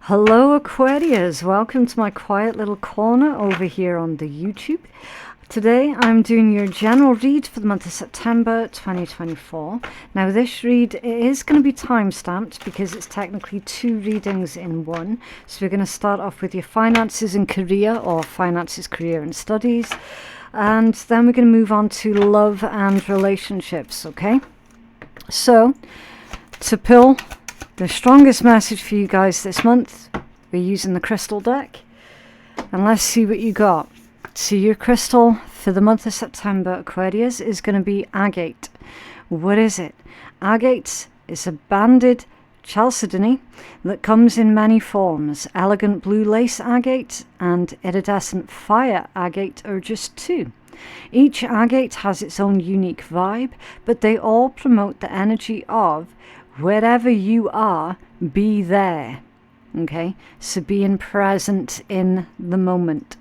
Hello Aquarius, welcome to my quiet little corner over here on the YouTube. Today I'm doing your general read for the month of September 2024. Now this read is going to be time stamped because it's technically two readings in one. So we're going to start off with your finances and career, or finances, career and studies. And then we're going to move on to love and relationships, okay? So to pull the strongest message for you guys this month, we're using the crystal deck, and let's see what you got. So your crystal for the month of September, Aquarius, is going to be agate. What is it? Agate is a banded chalcedony that comes in many forms. Elegant blue lace agate and iridescent fire agate are just two. Each agate has its own unique vibe, but they all promote the energy of wherever you are, be there. Okay, so being present in the moment.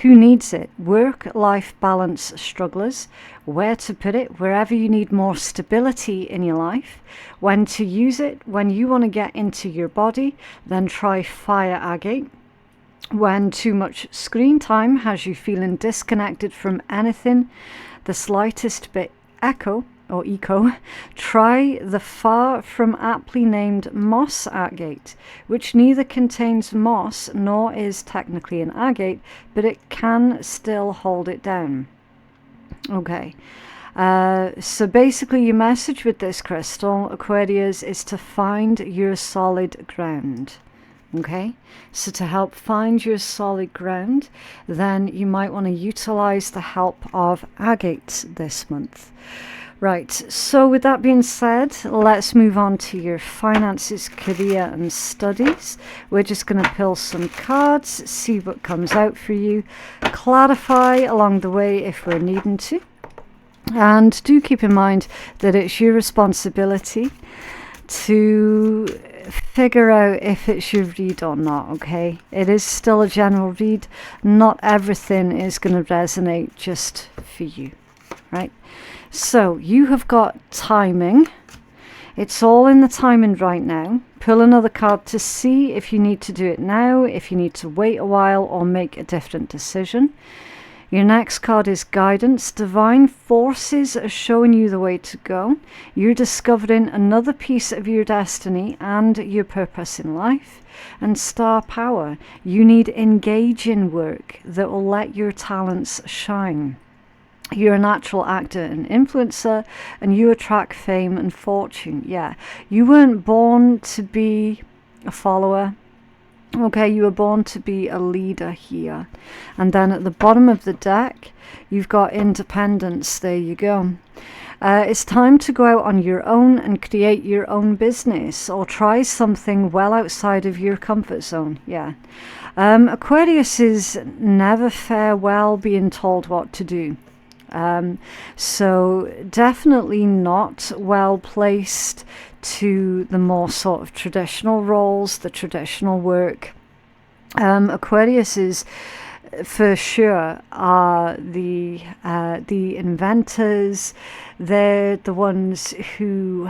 Who needs it? Work-life balance strugglers. Where to put it? Wherever you need more stability in your life. When to use it? When you want to get into your body, then try fire agate. When too much screen time has you feeling disconnected from anything, the slightest bit echo, try the far from aptly named moss agate, which neither contains moss nor is technically an agate, but it can still hold it down. Okay, so basically your message with this crystal, Aquarius, is to find your solid ground. Okay, so to help find your solid ground, then you might want to utilize the help of agates this month. Right, so with that being said, let's move on to your finances, career and studies. We're just going to pull some cards, see what comes out for you, clarify along the way if we're needing to. And do keep in mind that it's your responsibility to figure out if it's your read or not, okay? It is still a general read. Not everything is going to resonate just for you, right? So you have got timing. It's all in the timing right now. Pull another card to see if you need to do it now, if you need to wait a while or make a different decision. Your next card is guidance. Divine forces are showing you the way to go. You're discovering another piece of your destiny and your purpose in life. And star power. You need engaging work that will let your talents shine. You're a natural actor and influencer, and you attract fame and fortune. Yeah, you weren't born to be a follower. Okay, you were born to be a leader here. And then at the bottom of the deck, you've got independence. There you go. It's time to go out on your own and create your own business, or try something well outside of your comfort zone. Yeah. Aquarius is never farewell being told what to do. So definitely not well placed to the more sort of traditional roles, the traditional work. Aquarius is for sure are the inventors. They're the ones who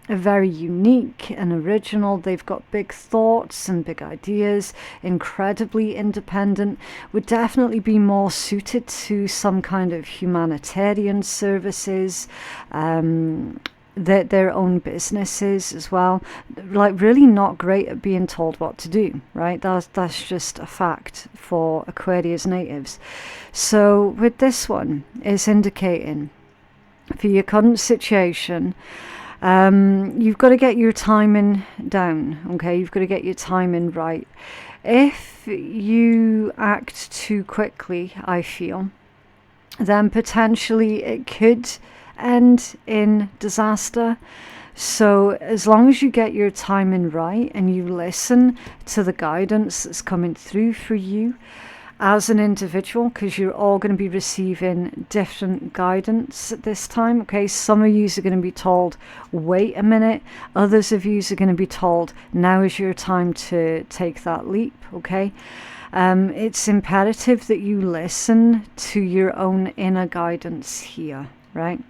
are very unique and original. They've got big thoughts and big ideas, incredibly independent, would definitely be more suited to some kind of humanitarian services, their own businesses as well. Like really not great at being told what to do, right? That's just a fact for Aquarius natives. So with this one, it's indicating for your current situation, you've got to get your timing down, okay? You've got to get your timing right. If you act too quickly, I feel, then potentially it could end in disaster. So as long as you get your timing right and you listen to the guidance that's coming through for you as an individual, because you're all going to be receiving different guidance at this time, okay? Some of you are going to be told, wait a minute. Others of you are going to be told, now is your time to take that leap, okay? It's imperative that you listen to your own inner guidance here, right?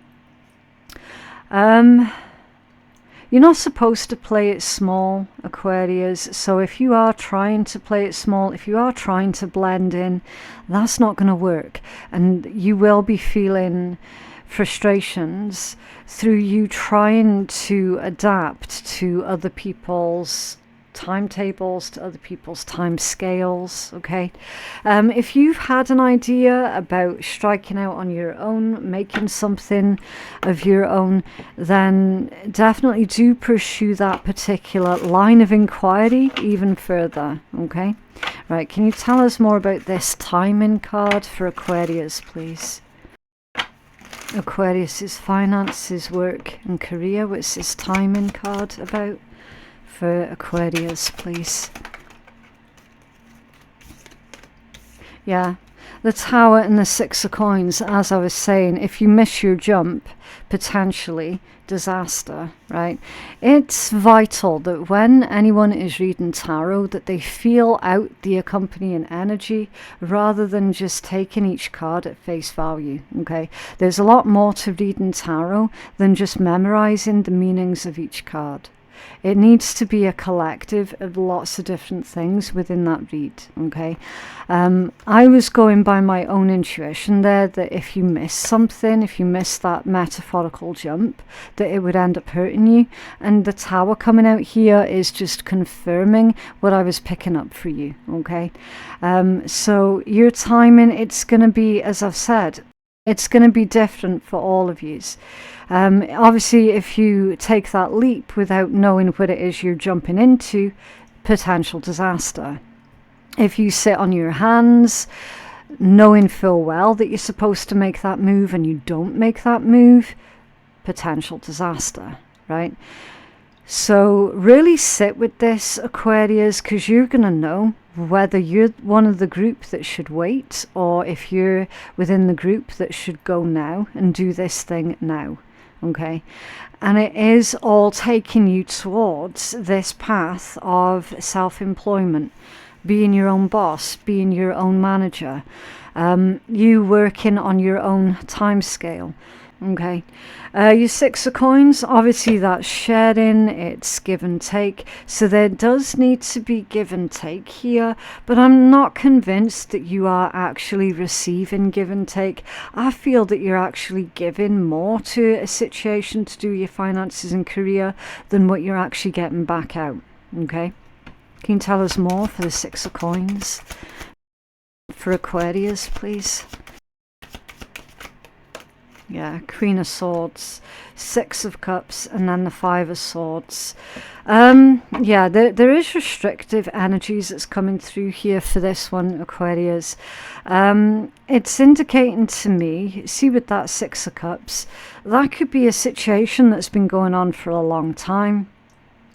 You're not supposed to play it small, Aquarius. So if you are trying to play it small, if you are trying to blend in, that's not going to work. And you will be feeling frustrations through you trying to adapt to other people's timetables, to other people's time scales. Okay, if you've had an idea about striking out on your own, making something of your own, then definitely do pursue that particular line of inquiry even further. Okay, right, can you tell us more about this timing card for Aquarius, please? Aquarius's finances, work and career. What's this timing card about for Aquarius, please? Yeah, the Tower and the Six of Coins. As I was saying, if you miss your jump, potentially disaster, right? It's vital that when anyone is reading tarot, that they feel out the accompanying energy rather than just taking each card at face value. Okay, there's a lot more to reading tarot than just memorizing the meanings of each card. It needs to be a collective of lots of different things within that read. Okay, I was going by my own intuition there, that if you miss something, if you miss that metaphorical jump, that it would end up hurting you. And the Tower coming out here is just confirming what I was picking up for you. Okay, so your timing, it's going to be, as I've said, it's going to be different for all of you. Obviously, if you take that leap without knowing what it is you're jumping into, potential disaster. If you sit on your hands, knowing full well that you're supposed to make that move and you don't make that move, potential disaster, right? So really sit with this, Aquarius, because you're going to know whether you're one of the group that should wait, or if you're within the group that should go now and do this thing now. Okay, and it is all taking you towards this path of self-employment, being your own boss, being your own manager, you working on your own time scale. Okay, your Six of Coins, obviously that's sharing, it's give and take, so there does need to be give and take here, but I'm not convinced that you are actually receiving give and take. I feel that you're actually giving more to a situation to do your finances and career than what you're actually getting back out. Okay, can you tell us more for the Six of Coins for Aquarius, please? Yeah, Queen of Swords, Six of Cups, and then the Five of Swords. Yeah, there is restrictive energies that's coming through here for this one, Aquarius. It's indicating to me, see with that Six of Cups, that could be a situation that's been going on for a long time,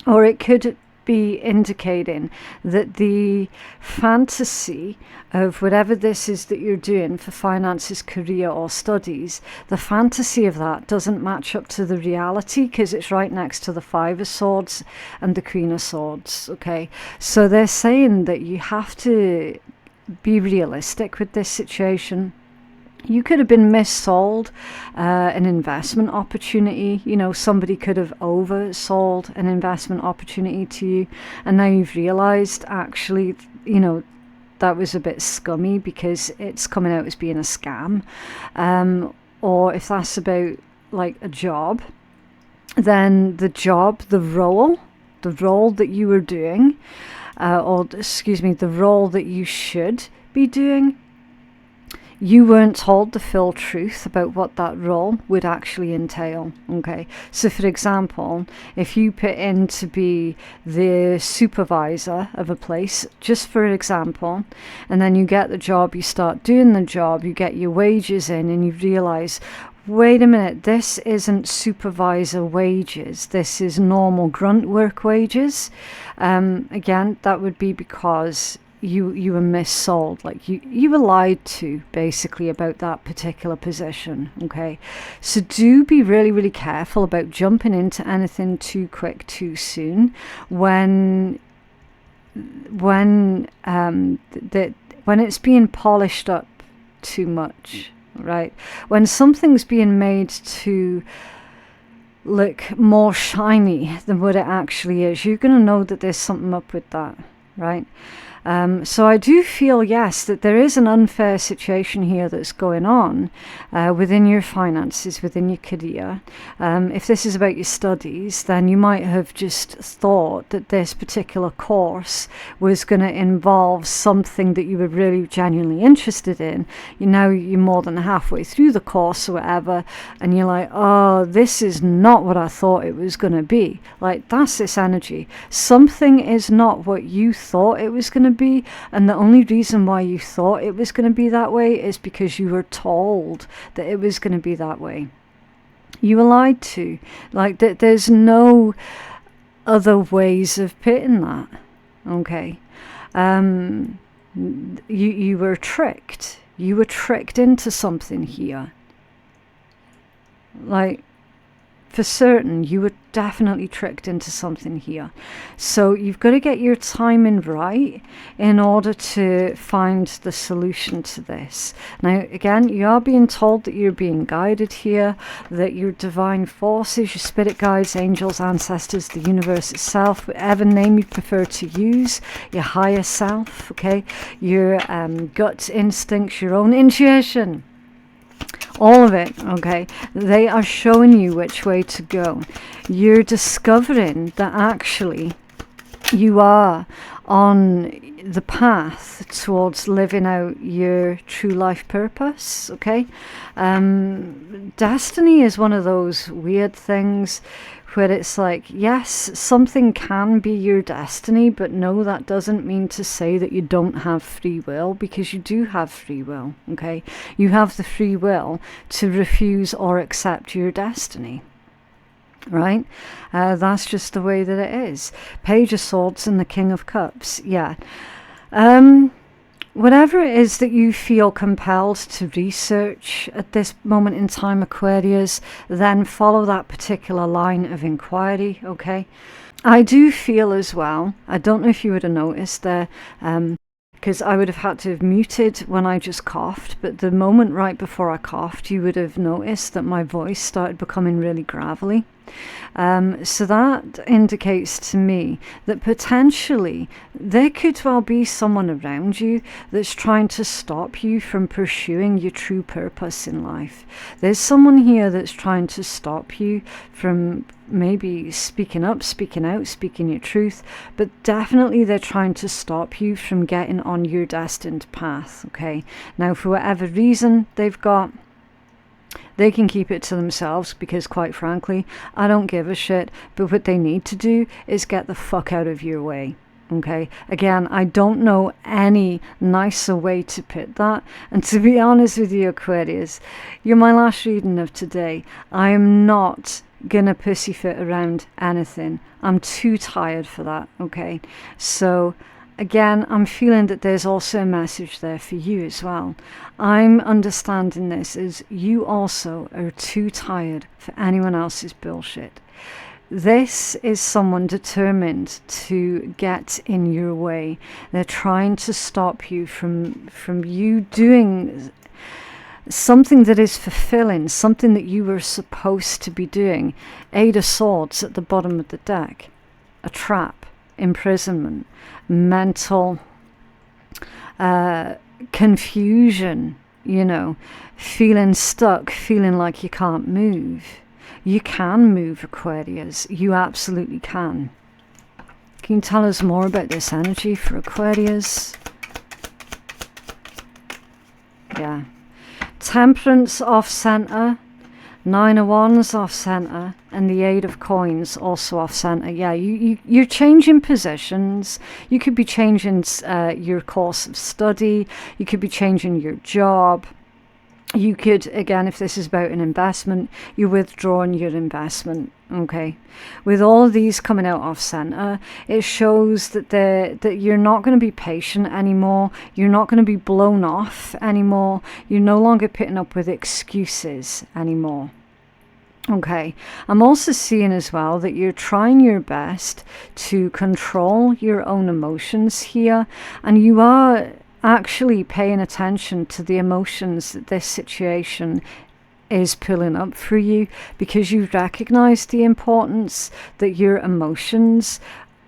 or it could be indicating that the fantasy of whatever this is that you're doing for finances, career or studies, the fantasy of that doesn't match up to the reality, because it's right next to the Five of Swords and the Queen of Swords. Okay, so they're saying that you have to be realistic with this situation. You could have been missold an investment opportunity. You know, somebody could have oversold an investment opportunity to you, and now you've realized actually, you know, that was a bit scummy because it's coming out as being a scam. Or if that's about like a job, then the job, the role that you were doing, or excuse me, the role that you should be doing, you weren't told the full truth about what that role would actually entail. Okay, so for example, if you put in to be the supervisor of a place, just for example, and then you get the job, you start doing the job, you get your wages in, and you realize, wait a minute, this isn't supervisor wages, this is normal grunt work wages. Again, that would be because you were missold, like you were lied to basically about that particular position. Okay, so do be really, really careful about jumping into anything too quick, too soon, when it's being polished up too much, right? When something's being made to look more shiny than what it actually is. You're going to know that there's something up with that, right? So I do feel, yes, that there is an unfair situation here that's going on within your finances, within your career. If this is about your studies, then you might have just thought that this particular course was going to involve something that you were really genuinely interested in. Now you're more than halfway through the course or whatever, and you're like, oh, this is not what I thought it was going to be. Like, that's this energy. Something is not what you thought it was going to be, and the only reason why you thought it was going to be that way is because you were told that it was going to be that way. You were lied to. Like, there's no other ways of putting that. Okay, you were tricked. You were tricked into something here. Like, for certain, you were definitely tricked into something here. So you've got to get your timing right in order to find the solution to this. Now, again, you are being told that you're being guided here, that your divine forces, your spirit guides, angels, ancestors, the universe itself, whatever name you prefer to use, your higher self, okay, your gut instincts, your own intuition, all of it, okay, they are showing you which way to go. You're discovering that actually you are on the path towards living out your true life purpose, okay? Destiny is one of those weird things where it's like, yes, something can be your destiny, but no, that doesn't mean to say that you don't have free will, because you do have free will, okay? You have the free will to refuse or accept your destiny, right? That's just the way that it is. Page of Swords and the King of Cups, yeah. Whatever it is that you feel compelled to research at this moment in time, Aquarius, then follow that particular line of inquiry, okay? I do feel as well, I don't know if you would have noticed there, because I would have had to have muted when I just coughed, but the moment right before I coughed, you would have noticed that my voice started becoming really gravelly. So that indicates to me that potentially there could well be someone around you that's trying to stop you from pursuing your true purpose in life. There's someone here that's trying to stop you from maybe speaking up, speaking out, speaking your truth, but definitely they're trying to stop you from getting on your destined path, okay? Now, for whatever reason they can keep it to themselves, because quite frankly, I don't give a shit, but what they need to do is get the fuck out of your way. Okay, again, I don't know any nicer way to put that, and to be honest with you, Aquarius, you're my last reading of today. I am not gonna pussyfoot around anything. I'm too tired for that, okay? So again, I'm feeling that there's also a message there for you as well. I'm understanding this as you also are too tired for anyone else's bullshit. This is someone determined to get in your way. They're trying to stop you from you doing something that is fulfilling, something that you were supposed to be doing. Eight of Swords at the bottom of the deck. A trap, imprisonment, mental confusion, you know, feeling stuck, feeling like you can't move. You can move, Aquarius. You absolutely can. Can you tell us more about this energy for Aquarius? Yeah. Temperance off center, Nine of Wands off center, and the Eight of Coins also off center. Yeah, you're changing positions. You could be changing your course of study. You could be changing your job. You could, again, if this is about an investment, you're withdrawing your investment, okay? With all of these coming out off center, it shows that you're not going to be patient anymore. You're not going to be blown off anymore. You're no longer putting up with excuses anymore. Okay, I'm also seeing as well that you're trying your best to control your own emotions here, and you are actually paying attention to the emotions that this situation is pulling up for you, because you recognize the importance that your emotions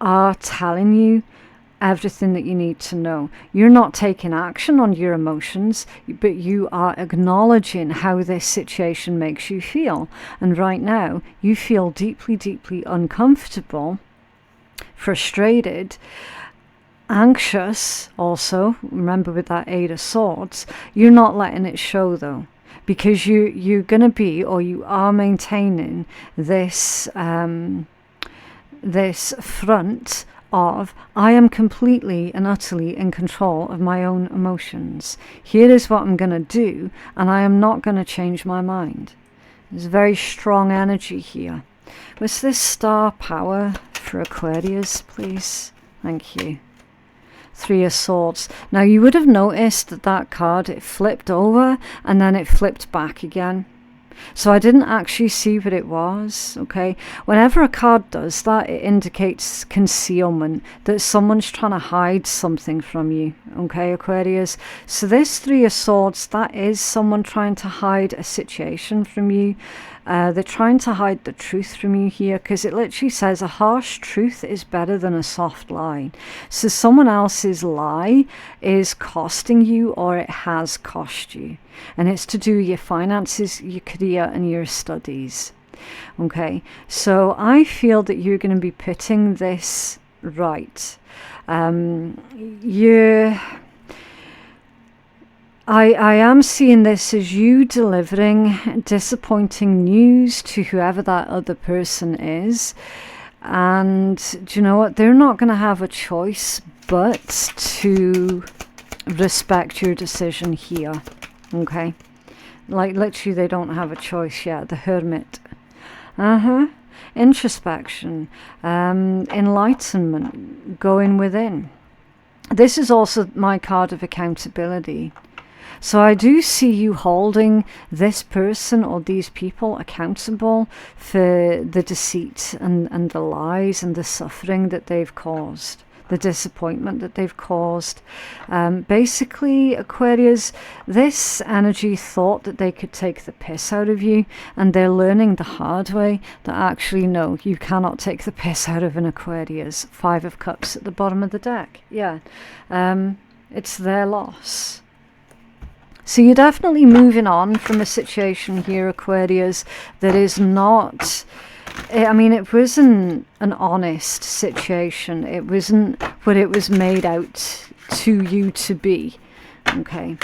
are telling you everything that you need to know. You're not taking action on your emotions, but you are acknowledging how this situation makes you feel. And right now, you feel deeply, deeply uncomfortable, frustrated, anxious also. Remember, with that Eight of Swords, you're not letting it show though, because you're going to be, or you are maintaining this this front of, I am completely and utterly in control of my own emotions. Here is what I'm going to do, and I am not going to change my mind. There's very strong energy here. What's this star power for Aquarius, please? Thank you. Three of Swords. Now, you would have noticed that that card, it flipped over and then it flipped back again. So I didn't actually see what it was, okay? Whenever a card does that, it indicates concealment, that someone's trying to hide something from you, okay, Aquarius? So this Three of Swords, that is someone trying to hide a situation from you. They're trying to hide the truth from you here, because it literally says a harsh truth is better than a soft lie. So someone else's lie is costing you, or it has cost you. And it's to do with your finances, your career, and your studies. Okay, so I feel that you're going to be putting this right. I am seeing this as you delivering disappointing news to whoever that other person is. And do you know what? They're not going to have a choice but to respect your decision here. Okay? Like, literally, they don't have a choice yet. The Hermit. Introspection. Enlightenment. Going within. This is also my card of accountability. So I do see you holding this person or these people accountable for the deceit and the lies and the suffering that they've caused, the disappointment that they've caused. Basically, Aquarius, this energy thought that they could take the piss out of you, and they're learning the hard way that actually, no, you cannot take the piss out of an Aquarius. Five of Cups at the bottom of the deck. Yeah, it's their loss. So you're definitely moving on from a situation here, Aquarius, that is not, I mean, it wasn't an honest situation. It wasn't what it was made out to you to be. Okay.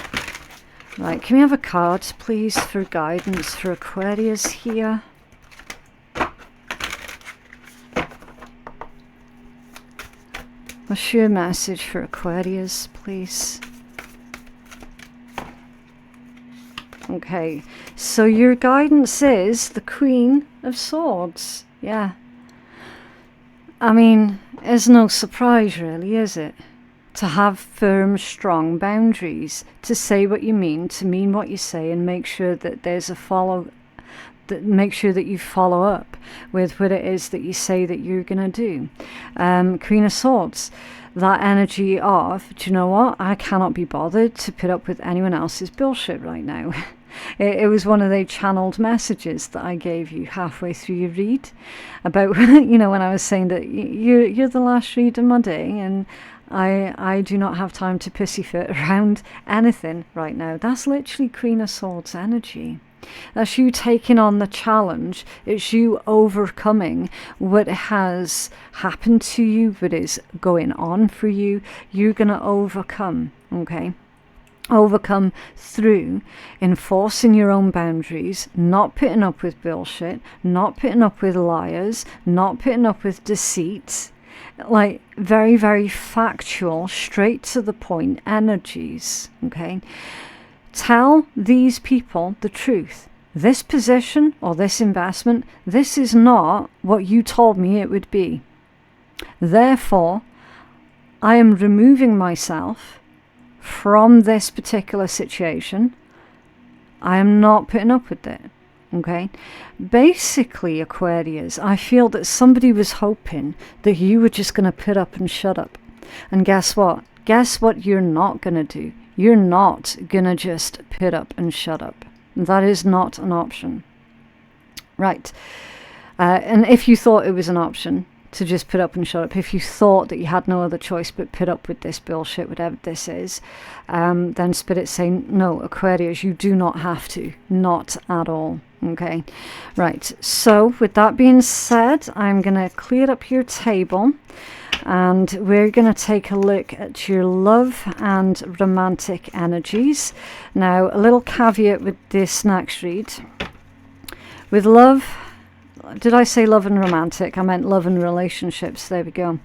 Right, can we have a card, please, for guidance for Aquarius here? What's your message for Aquarius, please? Okay, so your guidance is the Queen of Swords. Yeah. I mean, it's no surprise really, is it? To have firm, strong boundaries, to say what you mean, to mean what you say, and make sure that there's a make sure that you follow up with what it is that you say that you're going to do. Queen of Swords. That energy of, do you know what? I cannot be bothered to put up with anyone else's bullshit right now. It was one of the channeled messages that I gave you halfway through your read about, you know, when I was saying that you're the last read of my day, and I do not have time to pussyfoot around anything right now. That's literally Queen of Swords energy. That's you taking on the challenge. It's you overcoming what has happened to you, what is going on for you. You're going to overcome, okay? Overcome through enforcing your own boundaries, not putting up with bullshit, not putting up with liars, not putting up with deceit. Like, very, very factual, straight to the point energies, okay? Tell these people the truth. This position or this investment, this is not what you told me it would be. Therefore, I am removing myself from this particular situation. I am not putting up with it. Okay? Basically, Aquarius, I feel that somebody was hoping that you were just going to put up and shut up. And guess what? Guess what you're not going to do? You're not going to just put up and shut up. That is not an option. Right. And if you thought it was an option to just put up and shut up, if you thought that you had no other choice but put up with this bullshit, whatever this is, then Spirit's saying, no, Aquarius, you do not have to. Not at all. Okay. Right. So with that being said, I'm going to clear up your table. And we're going to take a look at your love and romantic energies. Now, a little caveat with this next read. With love, did I say love and romantic? I meant love and relationships. There we go.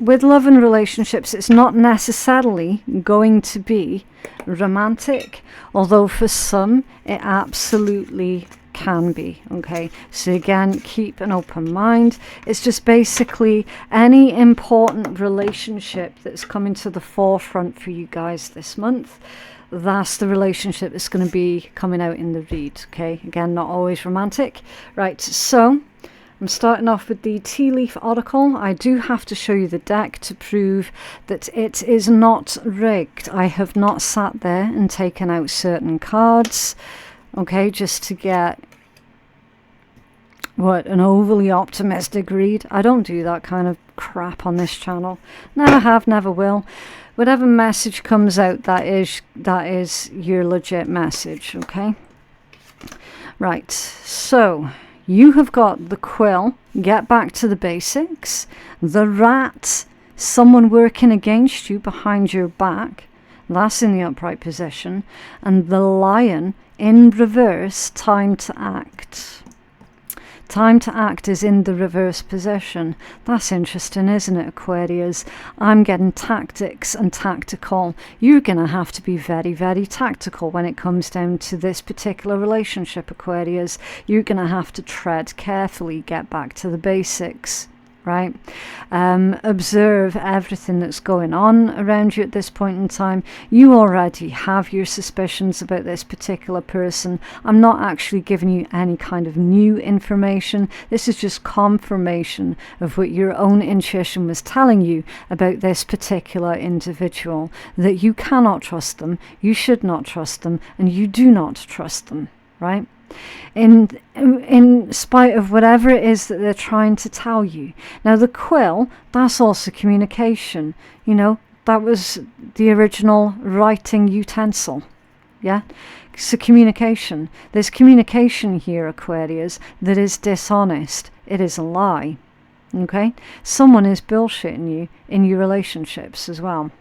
With love and relationships, it's not necessarily going to be romantic, although for some, it absolutely can be. Okay, so again, keep an open mind. It's just basically any important relationship that's coming to the forefront for you guys this month. That's the relationship that's going to be coming out in the read. Okay, again, not always romantic. Right, so I'm starting off with the Tea Leaf Oracle. I do have to show you the deck to prove that it is not rigged. I have not sat there and taken out certain cards, okay, just to get an overly optimistic read. I don't do that kind of crap on this channel. Never have, never will. Whatever message comes out, that is your legit message, okay? Right, so you have got the Quill, get back to the basics, the Rat, someone working against you behind your back, that's in the upright position, and the Lion in reverse, time to act. Time to act is in the reverse position. That's interesting, isn't it, Aquarius? I'm getting tactics and tactical. You're going to have to be very, very tactical when it comes down to this particular relationship, Aquarius. You're going to have to tread carefully, get back to the basics. Right? Observe everything that's going on around you at this point in time. You already have your suspicions about this particular person. I'm not actually giving you any kind of new information. This is just confirmation of what your own intuition was telling you about this particular individual, that you cannot trust them, you should not trust them, and you do not trust them, right? In spite of whatever it is that they're trying to tell you. Now the Quill, that's also communication. You know, that was the original writing utensil. Yeah, so communication. There's communication here, Aquarius, that is dishonest. It is a lie. Okay, someone is bullshitting you in your relationships as well.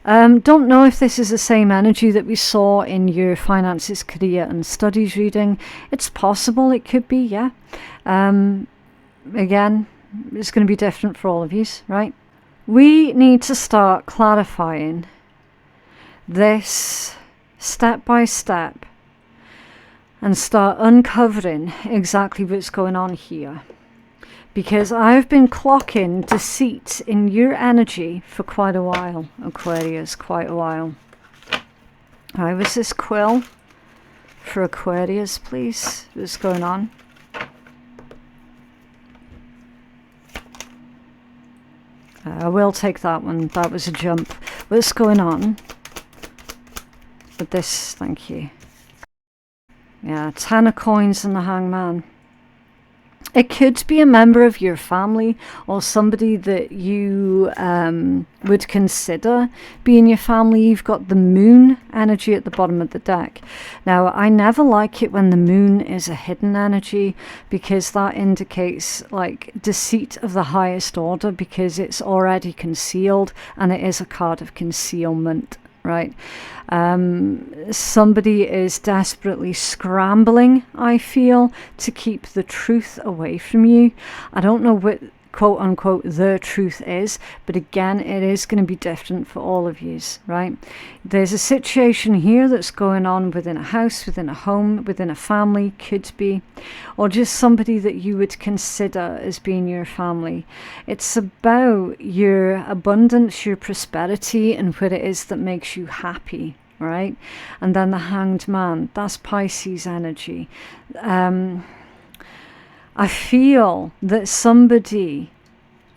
Don't know if this is the same energy that we saw in your finances, career and studies reading. It's possible it could be, yeah. Again, it's going to be different for all of you, right? We need to start clarifying this step by step and start uncovering exactly what's going on here. Because I've been clocking deceit in your energy for quite a while, Aquarius, quite a while. All right, was this Quill for Aquarius, please? What's going on? I will take that one. That was a jump. What's going on with this? Thank you. Yeah, 10 of coins and the Hangman. It could be a member of your family or somebody that you would consider being your family. You've got the Moon energy at the bottom of the deck. Now, I never like it when the Moon is a hidden energy, because that indicates like deceit of the highest order, because it's already concealed and it is a card of concealment. Right, somebody is desperately scrambling, I feel, to keep the truth away from you. I don't know what quote unquote the truth is, but again, it is going to be different for all of you, right? There's a situation here that's going on within a house, within a home, within a family, could be, or just somebody that you would consider as being your family. It's about your abundance, your prosperity, and what it is that makes you happy, right? And then the Hanged Man, that's Pisces energy. I feel that somebody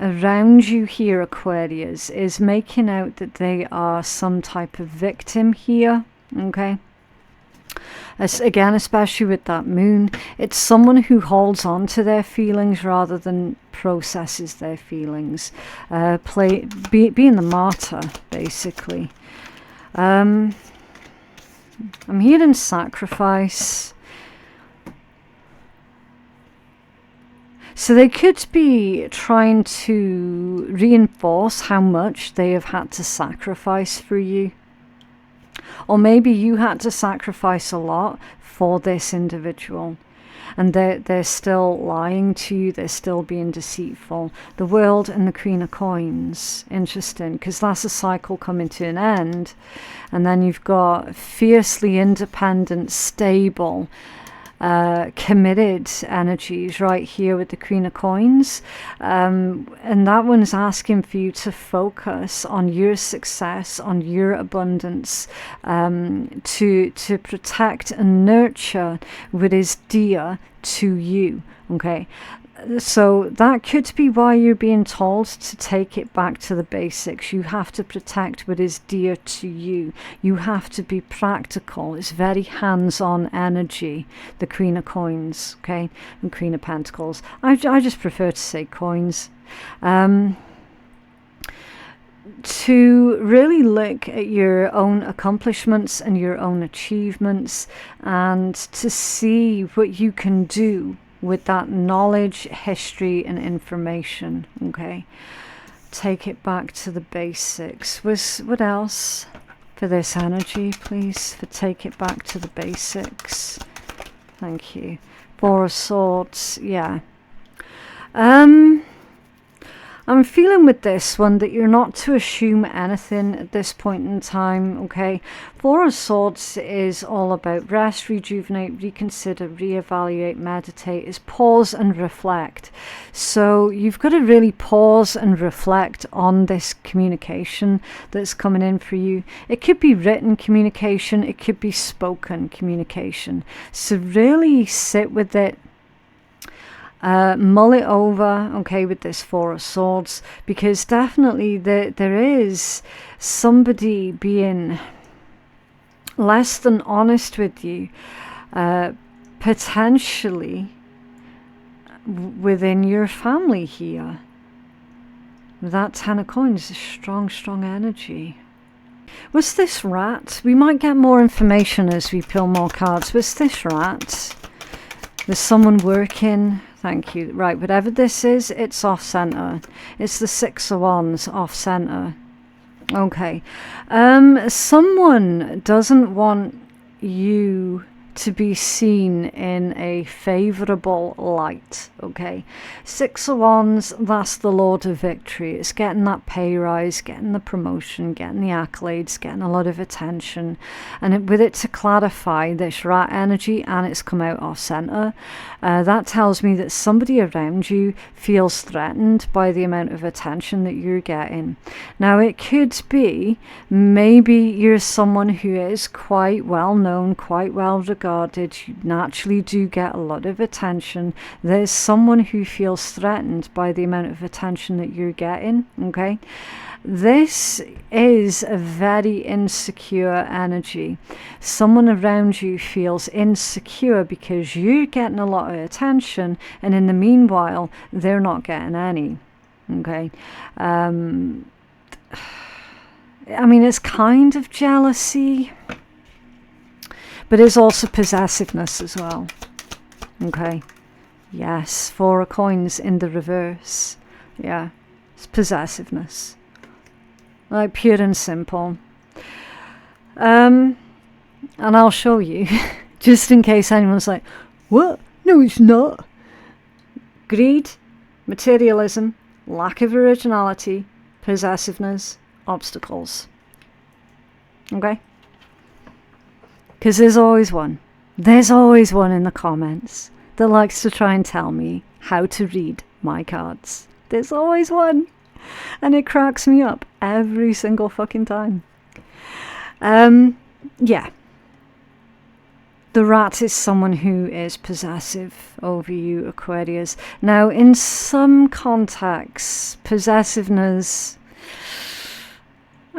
around you here, Aquarius, is making out that they are some type of victim here, okay? As, again, especially with that moon, it's someone who holds on to their feelings rather than processes their feelings. Being the martyr, basically. I'm hearing sacrifice. So they could be trying to reinforce how much they have had to sacrifice for you. Or maybe you had to sacrifice a lot for this individual. And they're still lying to you. They're still being deceitful. The World and the Queen of Coins. Interesting, because that's a cycle coming to an end. And then you've got fiercely independent, stable, committed energies right here with the Queen of Coins, and that one's asking for you to focus on your success, on your abundance, to protect and nurture what is dear to you. Okay, so that could be why you're being told to take it back to the basics. You have to protect what is dear to you. You have to be practical. It's very hands-on energy, the Queen of Coins, okay, and Queen of Pentacles. I just prefer to say coins. To really look at your own accomplishments and your own achievements, and to see what you can do with that knowledge, history, and information. Okay, take it back to the basics. What else for this energy, please? For take it back to the basics. Thank you. Four of Swords. Yeah. I'm feeling with this one that you're not to assume anything at this point in time, okay? Four of Swords is all about rest, rejuvenate, reconsider, reevaluate, meditate. Is pause and reflect. So you've got to really pause and reflect on this communication that's coming in for you. It could be written communication. It could be spoken communication. So really sit with it. Mull it over, okay, with this Four of Swords, because definitely there is somebody being less than honest with you, potentially within your family here. That Ten of Coins is strong energy. What's this rat? We might get more information as we pull more cards. What's this rat? There's someone working. Thank you. Right, whatever this is, it's off center. It's the Six of Wands off center. Okay. Someone doesn't want you to be seen in a favorable light. Okay. Six of Wands, that's the Lord of Victory. It's getting that pay rise, getting the promotion, getting the accolades, getting a lot of attention. And with it to clarify this rat energy, and it's come out off center, that tells me that somebody around you feels threatened by the amount of attention that you're getting. Now, it could be maybe you're someone who is quite well known, quite well regarded. You naturally do get a lot of attention. There's someone who feels threatened by the amount of attention that you're getting. Okay, this is a very insecure energy. Someone around you feels insecure because you're getting a lot of attention, and in the meanwhile they're not getting any. Okay, I mean, it's kind of jealousy, but it's also possessiveness as well. Okay. Yes, Four of Coins in the reverse. Yeah, it's possessiveness. Like, pure and simple. And I'll show you, just in case anyone's like, what? No, it's not. Greed, materialism, lack of originality, possessiveness, obstacles. Okay? Because there's always one. There's always one in the comments that likes to try and tell me how to read my cards. There's always one. And it cracks me up every single fucking time. Yeah. The rat is someone who is possessive over you, Aquarius. Now, in some contexts, possessiveness...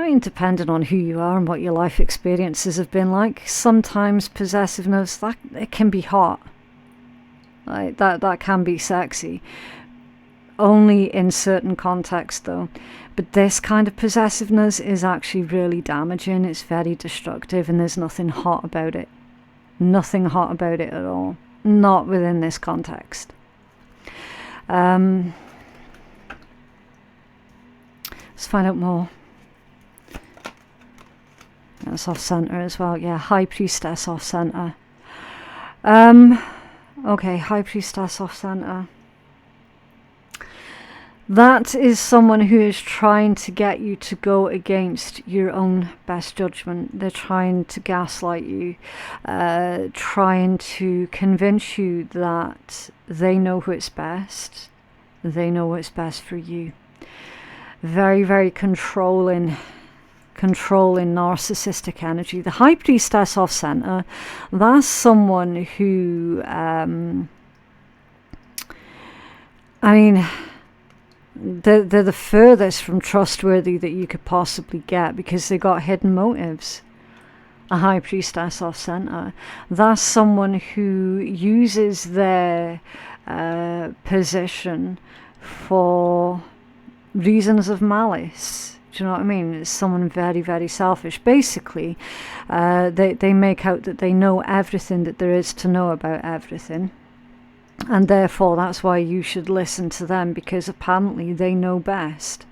mean, depending on who you are and what your life experiences have been like, sometimes possessiveness, that it can be hot. Like that can be sexy. Only in certain contexts though. But this kind of possessiveness is actually really damaging. It's very destructive, and there's nothing hot about it. Nothing hot about it at all. Not within this context. Let's find out more. That's off center as well. Yeah, High Priestess off center. Okay, High Priestess off center. That is someone who is trying to get you to go against your own best judgment. They're trying to gaslight you, trying to convince you that they know what's best. They know what's best for you. Very, very controlling narcissistic energy. The High Priestess off center, that's someone who, I mean, they're the furthest from trustworthy that you could possibly get, because they got hidden motives. A High Priestess off center, that's someone who uses their position for reasons of malice. Do you know what I mean? It's someone very, very selfish. Basically, they make out that they know everything that there is to know about everything. And therefore, that's why you should listen to them, because apparently they know best.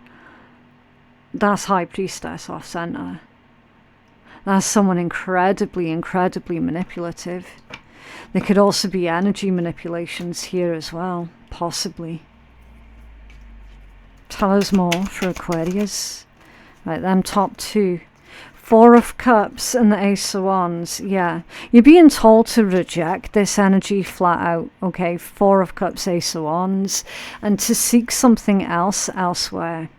That's High Priestess off center. That's someone incredibly, incredibly manipulative. There could also be energy manipulations here as well, possibly. Tell us more for Aquarius. Right, them top two. Four of Cups and the Ace of Wands. Yeah, you're being told to reject this energy flat out. Okay, Four of Cups, Ace of Wands, and to seek something else elsewhere.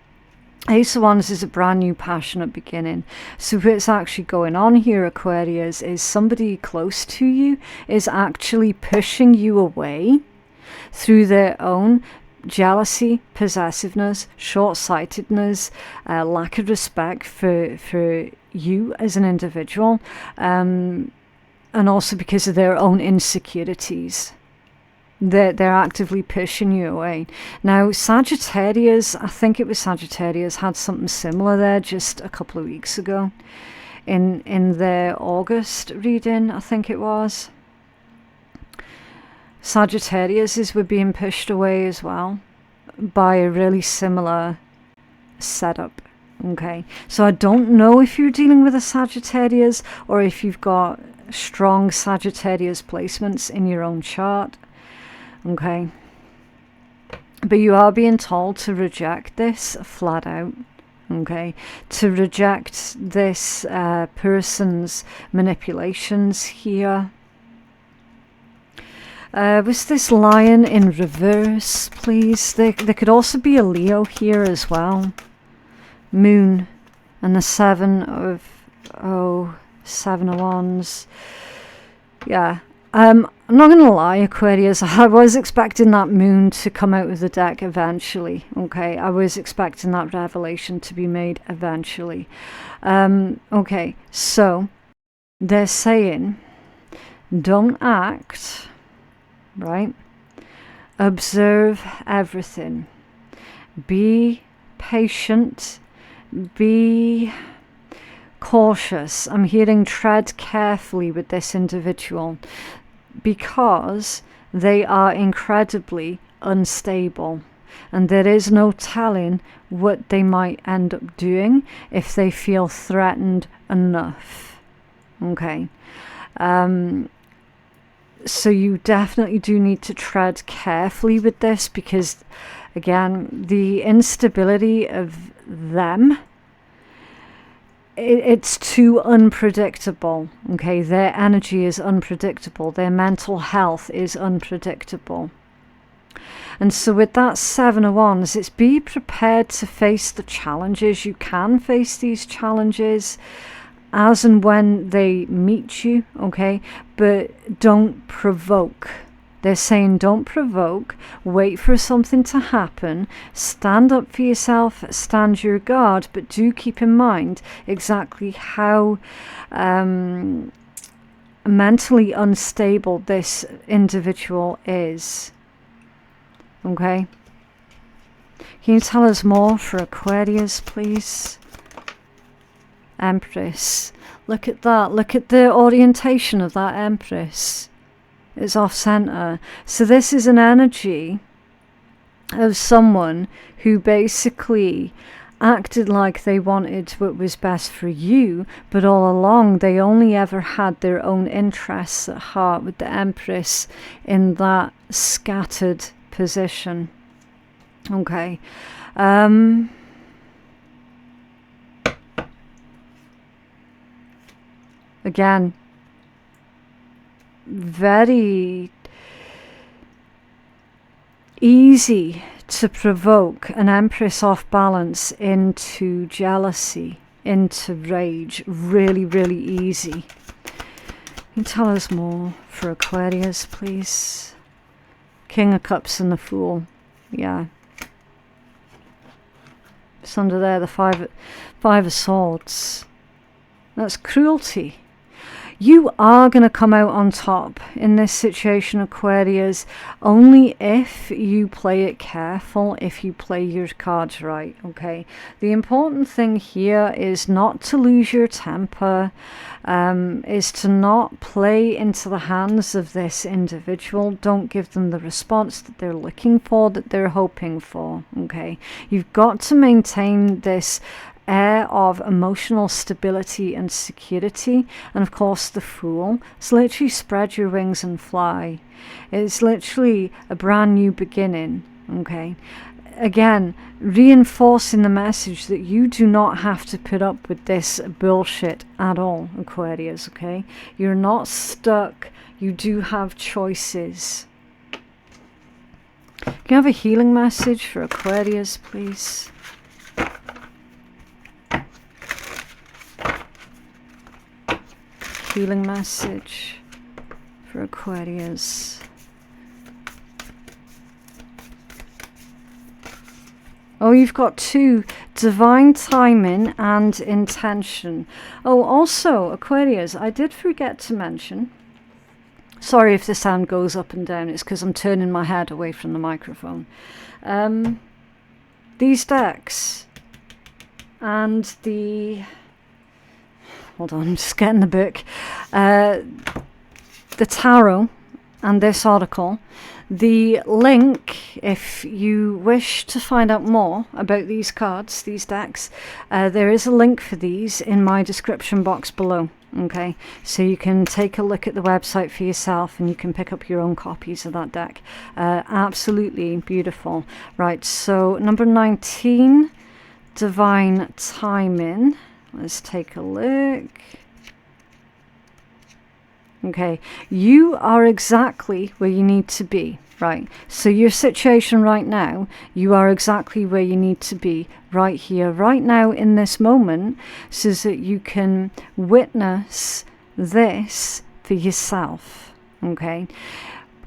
Ace of Wands is a brand new passionate beginning. So what's actually going on here, Aquarius, is somebody close to you is actually pushing you away through their own jealousy, possessiveness, short-sightedness, lack of respect for you as an individual, and also because of their own insecurities. They're actively pushing you away. Now, Sagittarius, I think it was Sagittarius, had something similar there just a couple of weeks ago. In their August reading, I think it was. Sagittarius were being pushed away as well by a really similar setup. Okay, so I don't know if you're dealing with a Sagittarius or if you've got strong Sagittarius placements in your own chart. Okay, but you are being told to reject this flat out. Okay, to reject this person's manipulations here. Was this Lion in reverse, please? There could also be a Leo here as well. Moon and the Seven of Wands. Yeah. I'm not going to lie, Aquarius, I was expecting that Moon to come out of the deck eventually. Okay, I was expecting that revelation to be made eventually. Okay, so they're saying don't act, right? Observe everything. Be patient. Be cautious. I'm hearing tread carefully with this individual because they are incredibly unstable, and there is no telling what they might end up doing if they feel threatened enough. Okay, so you definitely do need to tread carefully with this, because again, the instability of them, it's too unpredictable. Okay, their energy is unpredictable, their mental health is unpredictable. And so with that Seven of Wands, it's be prepared to face the challenges. You can face these challenges as and when they meet you, okay, but don't provoke They're saying don't provoke, wait for something to happen, stand up for yourself, stand your guard, but do keep in mind exactly how mentally unstable this individual is. Okay? Can you tell us more for Aquarius, please? Empress. Look at that. Look at the orientation of that Empress. It's off center. So this is an energy of someone who basically acted like they wanted what was best for you, but all along they only ever had their own interests at heart, with the Empress in that scattered position. Okay. Again, very easy to provoke an Empress off balance into jealousy, into rage. Really, really easy. Can you tell us more for Aquarius, please? King of Cups and the Fool. Yeah. It's under there, the Five of Swords. That's cruelty. You are going to come out on top in this situation, Aquarius, only if you play it careful, if you play your cards right, okay? The important thing here is not to lose your temper, is to not play into the hands of this individual. Don't give them the response that they're looking for, that they're hoping for, okay? You've got to maintain this air of emotional stability and security. And of course the Fool, it's literally spread your wings and fly. It's literally a brand new beginning. Okay, again, reinforcing the message that you do not have to put up with this bullshit at all, Aquarius. Okay, you're not stuck. You do have choices. Can you have a healing message for Aquarius, please? Healing message for Aquarius. Oh, you've got two: divine timing and intention. Oh, also, Aquarius, I did forget to mention, sorry if the sound goes up and down, it's because I'm turning my head away from the microphone. These decks and the... Hold on, I'm just getting the book. The tarot and this article. The link, if you wish to find out more about these cards, these decks, there is a link for these in my description box below. Okay, so you can take a look at the website for yourself and you can pick up your own copies of that deck. Absolutely beautiful. Right, so number 19, divine timing. Let's take a look. Okay, you are exactly where you need to be, right? So your situation right now, you are exactly where you need to be right here, right now in this moment, so that you can witness this for yourself, okay?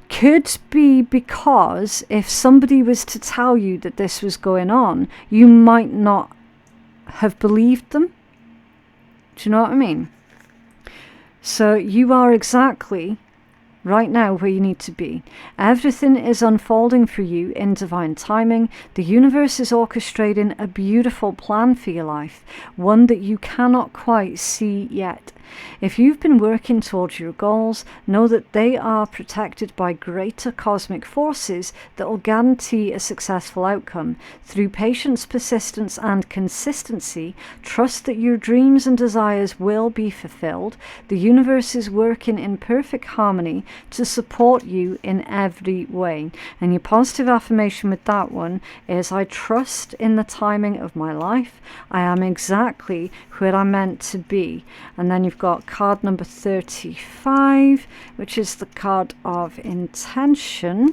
Could be because if somebody was to tell you that this was going on, you might not have believed them. Do you know what I mean? So you are exactly right now where you need to be. Everything is unfolding for you in divine timing. The universe is orchestrating a beautiful plan for your life, one that you cannot quite see yet. If you've been working towards your goals, know that they are protected by greater cosmic forces that will guarantee a successful outcome. Through patience, persistence, and consistency, trust that your dreams and desires will be fulfilled. The universe is working in perfect harmony to support you in every way. And your positive affirmation with that one is, I trust in the timing of my life. I am exactly where I'm meant to be. And then you've got card number 35, which is the card of intention.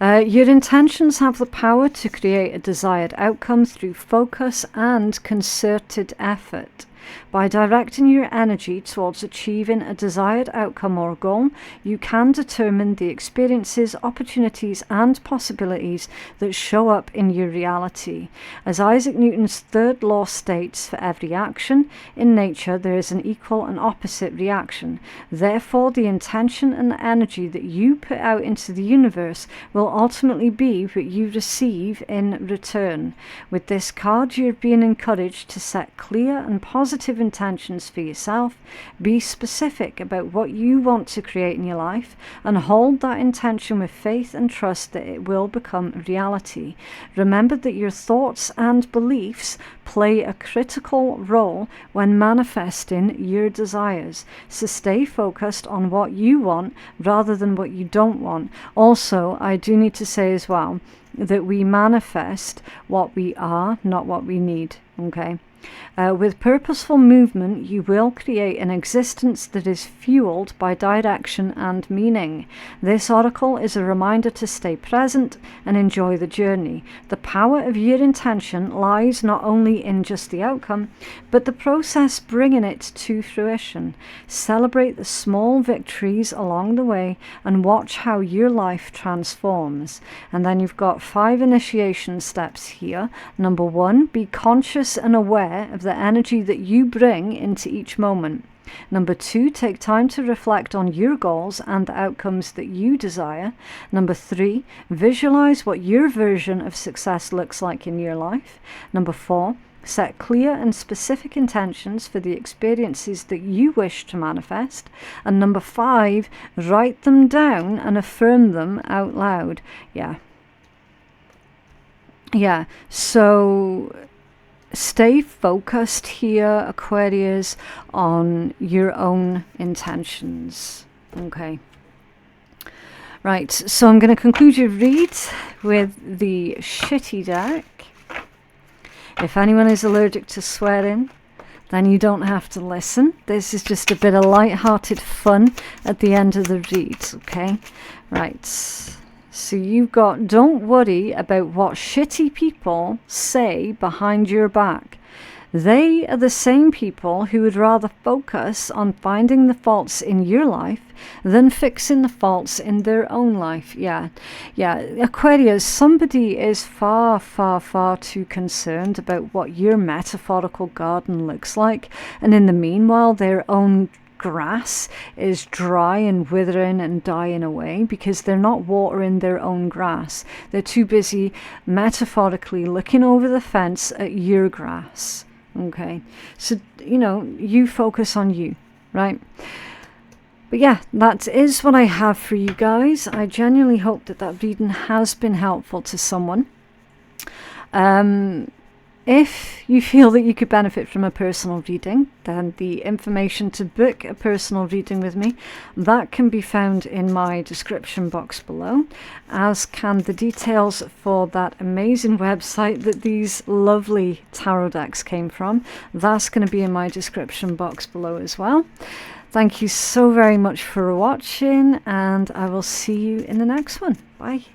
Your intentions have the power to create a desired outcome through focus and concerted effort. By directing your energy towards achieving a desired outcome or goal, you can determine the experiences, opportunities, and possibilities that show up in your reality. As Isaac Newton's third law states, for every action in nature there is an equal and opposite reaction. Therefore, the intention and the energy that you put out into the universe will ultimately be what you receive in return. With this card, you're being encouraged to set clear and positive intentions for yourself, be specific about what you want to create in your life, and hold that intention with faith and trust that it will become reality. Remember that your thoughts and beliefs play a critical role when manifesting your desires. So stay focused on what you want rather than what you don't want. Also, I do need to say as well that we manifest what we are, not what we need. Okay. With purposeful movement, you will create an existence that is fueled by direction and meaning. This oracle is a reminder to stay present and enjoy the journey. The power of your intention lies not only in just the outcome, but the process bringing it to fruition. Celebrate the small victories along the way and watch how your life transforms. And then you've got 5 initiation steps here. Number 1, be conscious and aware of the energy that you bring into each moment. Number 2, take time to reflect on your goals and the outcomes that you desire. Number 3, visualize what your version of success looks like in your life. Number 4, set clear and specific intentions for the experiences that you wish to manifest. And number 5, write them down and affirm them out loud. So stay focused here, Aquarius, on your own intentions. Okay. Right, so I'm going to conclude your read with the shitty deck. If anyone is allergic to swearing, then you don't have to listen. This is just a bit of light-hearted fun at the end of the read, okay? Right. So you've got, don't worry about what shitty people say behind your back. They are the same people who would rather focus on finding the faults in your life than fixing the faults in their own life. Yeah. Aquarius, somebody is far, far, far too concerned about what your metaphorical garden looks like. And in the meanwhile, their own grass is dry and withering and dying away because they're not watering their own grass. They're too busy metaphorically looking over the fence at your grass. Okay, so you focus on you, right? But yeah, that is what I have for you guys. I genuinely hope that reading has been helpful to someone. If you feel that you could benefit from a personal reading, then the information to book a personal reading with me, that can be found in my description box below, as can the details for that amazing website that these lovely tarot decks came from. That's going to be in my description box below as well. Thank you so very much for watching, and I will see you in the next one. Bye.